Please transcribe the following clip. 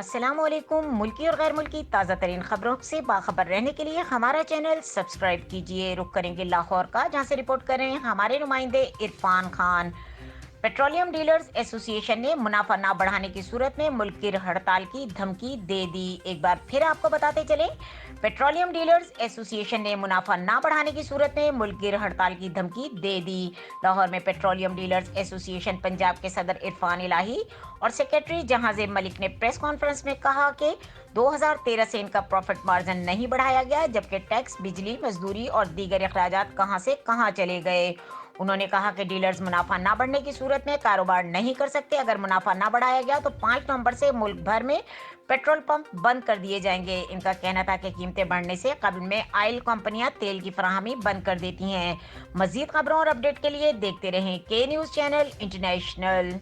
अस्सलाम वालेकुम। मुल्की और गैर मुल्की ताज़ा तरीन खबरों से बाखबर रहने के लिए हमारा चैनल सब्सक्राइब कीजिए। रुक करेंगे लाहौर का, जहां से रिपोर्ट कर रहे हैं हमारे नुमाइंदे Irfan Khan. Petroleum dealers association ने मुनाफा ना बढ़ाने की सूरत में मुल्की हड़ताल की धमकी दे दी। एक बार फिर आपको बताते चले, पेट्रोलियम डीलर्स एसोसिएशन ने मुनाफा ना बढ़ाने की सूरत में मुल्की हड़ताल की धमकी दे दी। लाहौर में पेट्रोलियम डीलर्स एसोसिएशन पंजाब के सदर इरफान इलाही और सेक्रेटरी जहांजेब मलिक ने प्रेस कॉन्फ्रेंस में कहा कि 2013 से इनका प्रॉफिट मार्जिन नहीं बढ़ाया गया, जबकि टैक्स, बिजली, मजदूरी और दीगर अखराजात कहां से कहां चले गए। उन्होंने कहा कि डीलर्स मुनाफा ना बढ़ने की सूरत में कारोबार नहीं कर सकते। अगर मुनाफा ना बढ़ाया गया तो 5 नवंबर से मुल्क भर में पेट्रोल पंप बंद कर दिए जाएंगे। इनका कहना था कि कीमतें बढ़ने से कब्ल में ऑयल कंपनियां तेल की फराहमी बंद कर देती हैं। मजीद खबरों और अपडेट के लिए देखते रहें के न्यूज़ चैनल इंटरनेशनल।